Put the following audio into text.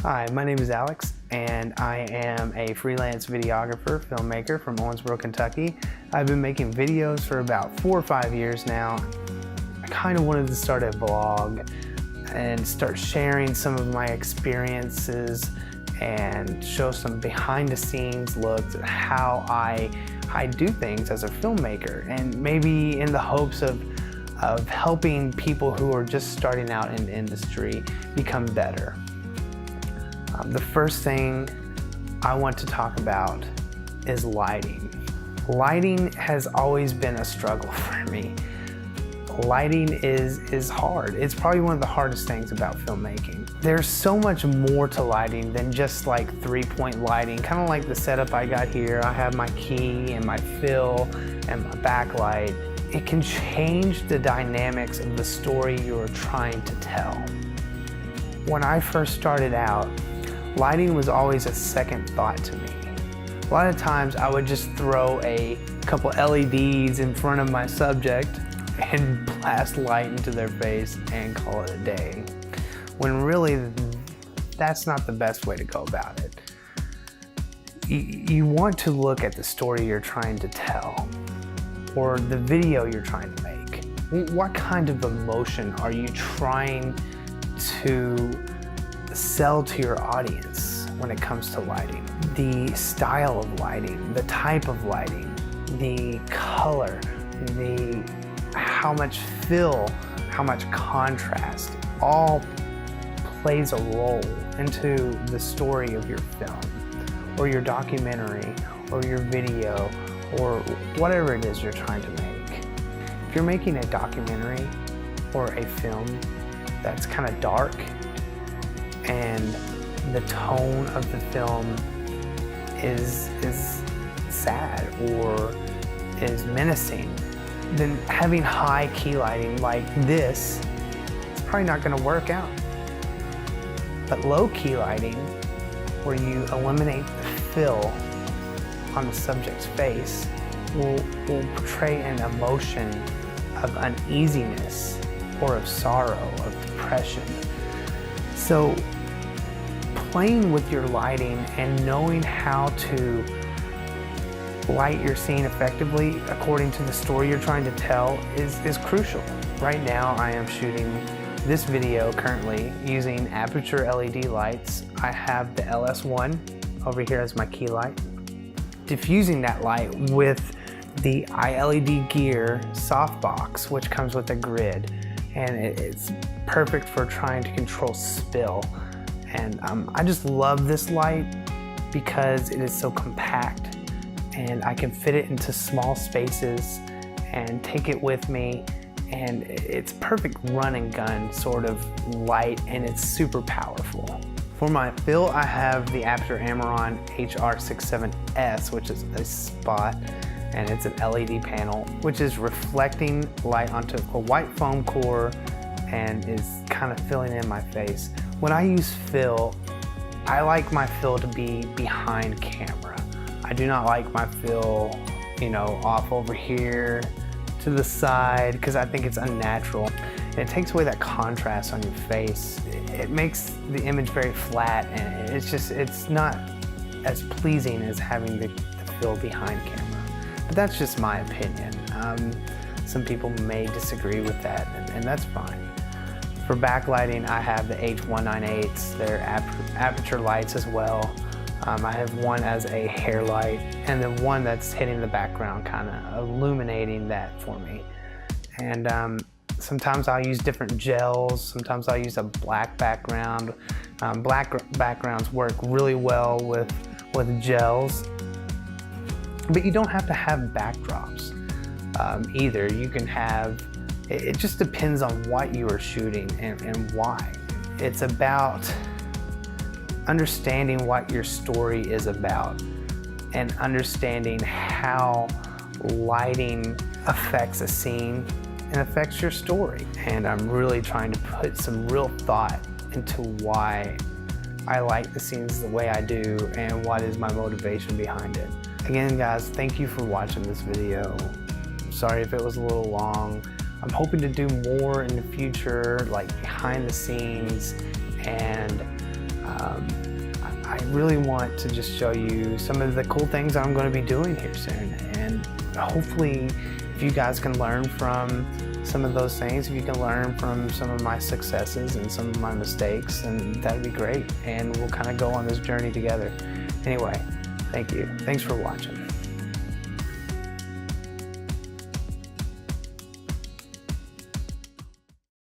Hi, my name is Alex, and I am a freelance videographer, filmmaker from Owensboro, Kentucky. I've been making videos for about 4 or 5 years now. I kind of wanted to start a vlog and start sharing some of my experiences and show some behind-the-scenes looks at how I do things as a filmmaker, and maybe in the hopes of helping people who are just starting out in the industry become better. The first thing I want to talk about is lighting. Lighting has always been a struggle for me. Lighting is hard. It's probably one of the hardest things about filmmaking. There's so much more to lighting than just like 3-point lighting, kind of like the setup I got here. I have my key and my fill and my backlight. It can change the dynamics of the story you're trying to tell. When I first started out, lighting was always a second thought to me. A lot of times I would just throw a couple LEDs in front of my subject and blast light into their face and call it a day, when really that's not the best way to go about it. You want to look at the story you're trying to tell or the video you're trying to make. What kind of emotion are you trying to sell to your audience when it comes to lighting? The style of lighting, the type of lighting, the color, how much fill, how much contrast, all plays a role into the story of your film or your documentary or your video or whatever it is you're trying to make. If you're making a documentary or a film that's kind of dark and the tone of the film is sad or is menacing, then having high key lighting like this is probably not going to work out. But low key lighting, where you eliminate the fill on the subject's face, will portray an emotion of uneasiness or of sorrow, of depression. So playing with your lighting and knowing how to light your scene effectively according to the story you're trying to tell is crucial. Right now I am shooting this video currently using Aputure LED lights. I have the LS1 over here as my key light, diffusing that light with the ILEDGear Softbox, which comes with a grid, and it's perfect for trying to control spill. And I just love this light because it is so compact and I can fit it into small spaces and take it with me, and it's perfect run and gun sort of light, and it's super powerful. For my fill, I have the Aputure Amaran HR672S, which is a spot, and it's an LED panel which is reflecting light onto a white foam core and is kind of filling in my face. When I use fill, I like my fill to be behind camera. I do not like my fill, off over here to the side, because I think it's unnatural. And it takes away that contrast on your face. It makes the image very flat, and it's not as pleasing as having the fill behind camera. But that's just my opinion. Some people may disagree with that, and that's fine. For backlighting, I have the H198s. They're Aputure lights as well. I have one as a hair light, and then one that's hitting the background, kind of illuminating that for me. And sometimes I'll use different gels. Sometimes I'll use a black background. Black backgrounds work really well with gels. But you don't have to have backdrops either. You can have, it just depends on what you are shooting and why. It's about understanding what your story is about and understanding how lighting affects a scene and affects your story. And I'm really trying to put some real thought into why I light the scenes the way I do and what is my motivation behind it. Again, guys, thank you for watching this video. Sorry if it was a little long. I'm hoping to do more in the future, like behind the scenes and really want to just show you some of the cool things I'm going to be doing here soon. And hopefully, if you guys can learn from some of those things, if you can learn from some of my successes and some of my mistakes, then that'd be great. And we'll kind of go on this journey together. Anyway, thank you. Thanks for watching.